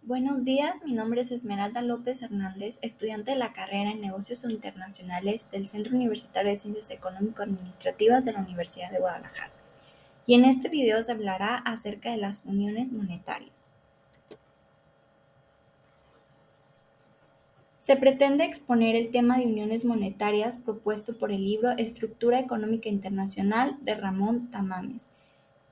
Buenos días, mi nombre es Esmeralda López Hernández, estudiante de la carrera en Negocios Internacionales del Centro Universitario de Ciencias Económico-Administrativas de la Universidad de Guadalajara. Y en este video se hablará acerca de las uniones monetarias. Se pretende exponer el tema de uniones monetarias propuesto por el libro Estructura Económica Internacional de Ramón Tamames.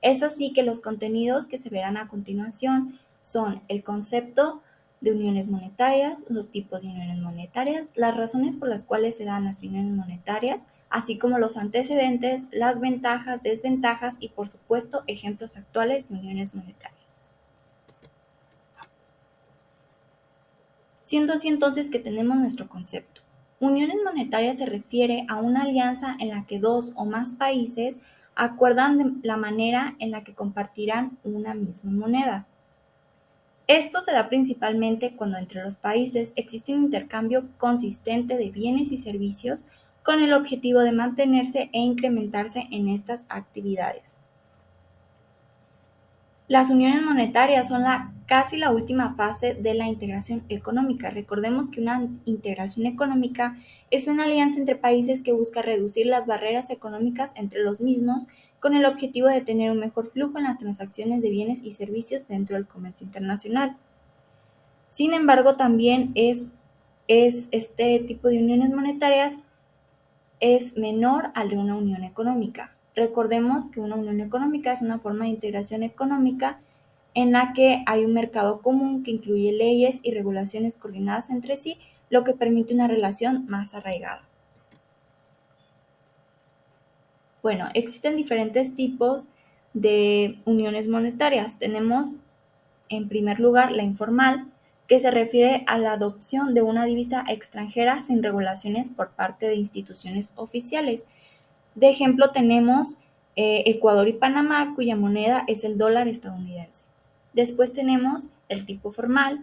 Es así que los contenidos que se verán a continuación son el concepto de uniones monetarias, los tipos de uniones monetarias, las razones por las cuales se dan las uniones monetarias, así como los antecedentes, las ventajas, desventajas y, por supuesto, ejemplos actuales de uniones monetarias. Siendo así entonces que tenemos nuestro concepto. Uniones monetarias se refiere a una alianza en la que dos o más países acuerdan de la manera en la que compartirán una misma moneda. Esto se da principalmente cuando entre los países existe un intercambio consistente de bienes y servicios con el objetivo de mantenerse e incrementarse en estas actividades. Las uniones monetarias son casi la última fase de la integración económica. Recordemos que una integración económica es una alianza entre países que busca reducir las barreras económicas entre los mismos con el objetivo de tener un mejor flujo en las transacciones de bienes y servicios dentro del comercio internacional. Sin embargo, también este tipo de uniones monetarias es menor al de una unión económica. Recordemos que una unión económica es una forma de integración económica en la que hay un mercado común que incluye leyes y regulaciones coordinadas entre sí, lo que permite una relación más arraigada. Bueno, existen diferentes tipos de uniones monetarias. Tenemos, en primer lugar, la informal, que se refiere a la adopción de una divisa extranjera sin regulaciones por parte de instituciones oficiales. De ejemplo tenemos Ecuador y Panamá, cuya moneda es el dólar estadounidense. Después tenemos el tipo formal,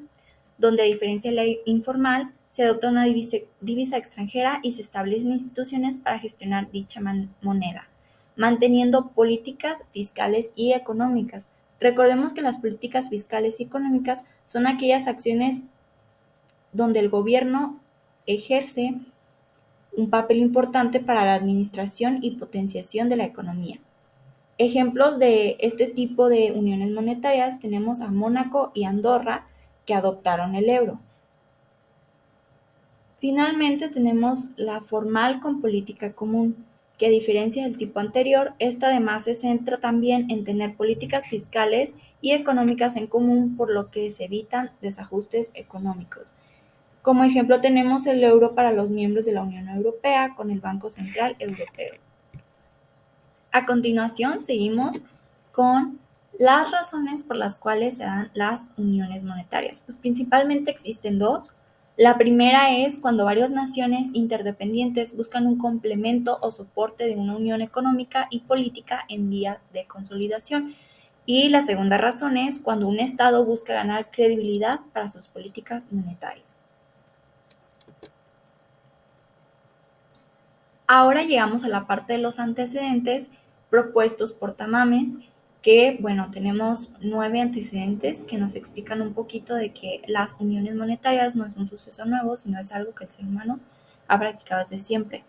donde a diferencia de la informal, se adopta una divisa extranjera y se establecen instituciones para gestionar dicha moneda, manteniendo políticas fiscales y económicas. Recordemos que las políticas fiscales y económicas son aquellas acciones donde el gobierno ejerce un papel importante para la administración y potenciación de la economía. Ejemplos de este tipo de uniones monetarias tenemos a Mónaco y Andorra, que adoptaron el euro. Finalmente tenemos la formal con política común, que a diferencia del tipo anterior, esta además se centra también en tener políticas fiscales y económicas en común, por lo que se evitan desajustes económicos. Como ejemplo tenemos el euro para los miembros de la Unión Europea con el Banco Central Europeo. A continuación seguimos con las razones por las cuales se dan las uniones monetarias. Pues principalmente existen dos. La primera es cuando varias naciones interdependientes buscan un complemento o soporte de una unión económica y política en vía de consolidación. Y la segunda razón es cuando un Estado busca ganar credibilidad para sus políticas monetarias. Ahora llegamos a la parte de los antecedentes propuestos por Tamames, que bueno, tenemos 9 antecedentes que nos explican un poquito de que las uniones monetarias no es un suceso nuevo, sino es algo que el ser humano ha practicado desde siempre.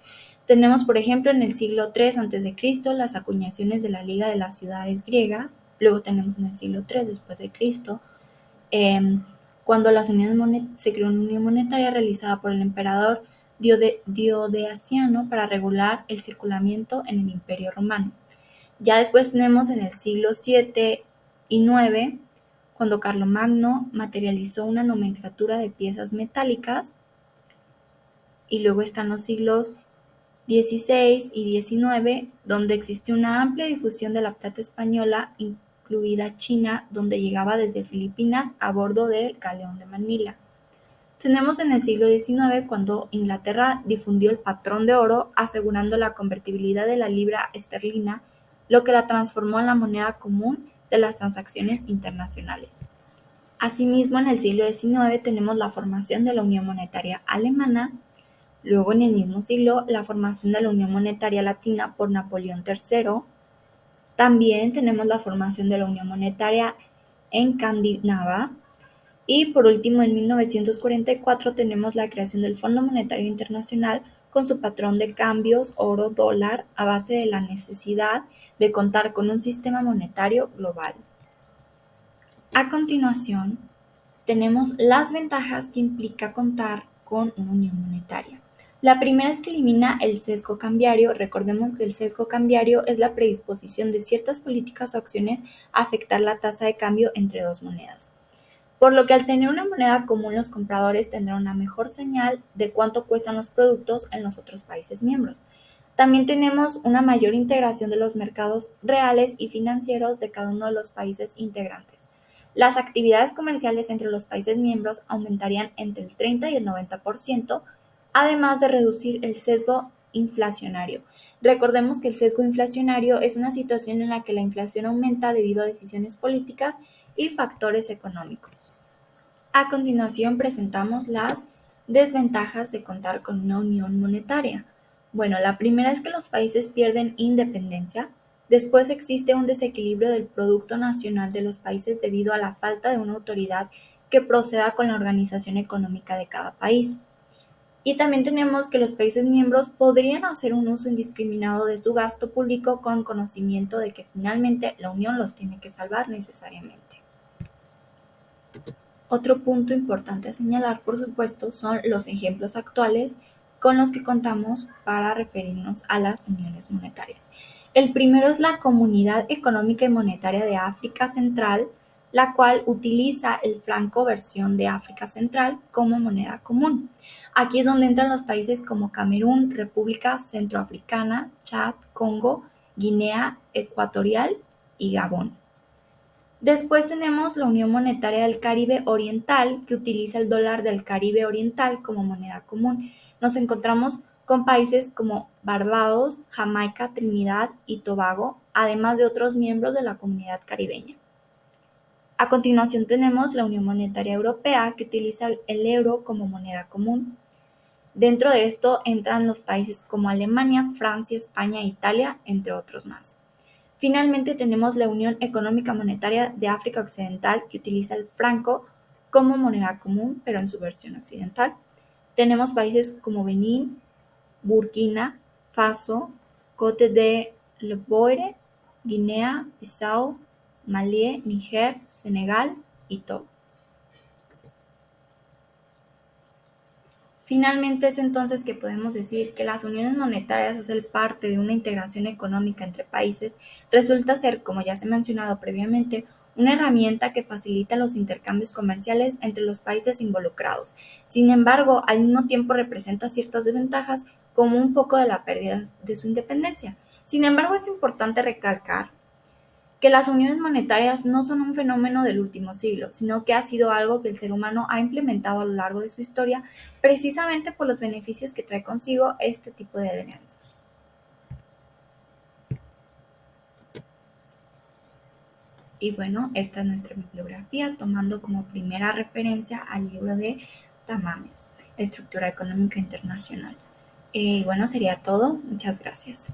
Tenemos, por ejemplo, en el siglo III a.C. las acuñaciones de la Liga de las Ciudades Griegas, luego tenemos en el siglo III después de Cristo, cuando se creó una unión monetaria realizada por el emperador Diocleciano para regular el circulamiento en el Imperio Romano. Ya después tenemos en el siglo VII y IX, cuando Carlomagno materializó una nomenclatura de piezas metálicas, y luego están los siglos XVI y XIX, donde existió una amplia difusión de la plata española, incluida China, donde llegaba desde Filipinas a bordo del galeón de Manila. Tenemos en el siglo XIX cuando Inglaterra difundió el patrón de oro, asegurando la convertibilidad de la libra esterlina, lo que la transformó en la moneda común de las transacciones internacionales. Asimismo, en el siglo XIX tenemos la formación de la Unión Monetaria Alemana. Luego, en el mismo siglo, la formación de la Unión Monetaria Latina por Napoleón III. También tenemos la formación de la Unión Monetaria Escandinava, Y por último, en 1944 tenemos la creación del Fondo Monetario Internacional con su patrón de cambios oro-dólar a base de la necesidad de contar con un sistema monetario global. A continuación, tenemos las ventajas que implica contar con una unión monetaria. La primera es que elimina el sesgo cambiario. Recordemos que el sesgo cambiario es la predisposición de ciertas políticas o acciones a afectar la tasa de cambio entre dos monedas. Por lo que al tener una moneda común, los compradores tendrán una mejor señal de cuánto cuestan los productos en los otros países miembros. También tenemos una mayor integración de los mercados reales y financieros de cada uno de los países integrantes. Las actividades comerciales entre los países miembros aumentarían entre el 30 y el 90%, además de reducir el sesgo inflacionario. Recordemos que el sesgo inflacionario es una situación en la que la inflación aumenta debido a decisiones políticas y factores económicos. A continuación presentamos las desventajas de contar con una unión monetaria. Bueno, la primera es que los países pierden independencia. Después existe un desequilibrio del Producto Nacional de los países debido a la falta de una autoridad que proceda con la organización económica de cada país. Y también tenemos que los países miembros podrían hacer un uso indiscriminado de su gasto público con conocimiento de que finalmente la Unión los tiene que salvar necesariamente. Otro punto importante a señalar, por supuesto, son los ejemplos actuales con los que contamos para referirnos a las uniones monetarias. El primero es la Comunidad Económica y Monetaria de África Central, la cual utiliza el franco versión de África Central como moneda común. Aquí es donde entran los países como Camerún, República Centroafricana, Chad, Congo, Guinea Ecuatorial y Gabón. Después tenemos la Unión Monetaria del Caribe Oriental, que utiliza el dólar del Caribe Oriental como moneda común. Nos encontramos con países como Barbados, Jamaica, Trinidad y Tobago, además de otros miembros de la Comunidad Caribeña. A continuación tenemos la Unión Monetaria Europea, que utiliza el euro como moneda común. Dentro de esto entran los países como Alemania, Francia, España e Italia, entre otros más. Finalmente tenemos la Unión Económica Monetaria de África Occidental, que utiliza el franco como moneda común, pero en su versión occidental. Tenemos países como Benín, Burkina Faso, Côte d'Ivoire, Guinea, Bissau, Malí, Níger, Senegal y Togo. Finalmente es entonces que podemos decir que las uniones monetarias, al ser parte de una integración económica entre países, resulta ser, como ya se ha mencionado previamente, una herramienta que facilita los intercambios comerciales entre los países involucrados. Sin embargo, al mismo tiempo representa ciertas desventajas, como un poco de la pérdida de su independencia. Sin embargo, es importante recalcar que las uniones monetarias no son un fenómeno del último siglo, sino que ha sido algo que el ser humano ha implementado a lo largo de su historia, precisamente por los beneficios que trae consigo este tipo de alianzas. Y bueno, esta es nuestra bibliografía, tomando como primera referencia al libro de Tamames, Estructura Económica Internacional. Y bueno, sería todo. Muchas gracias.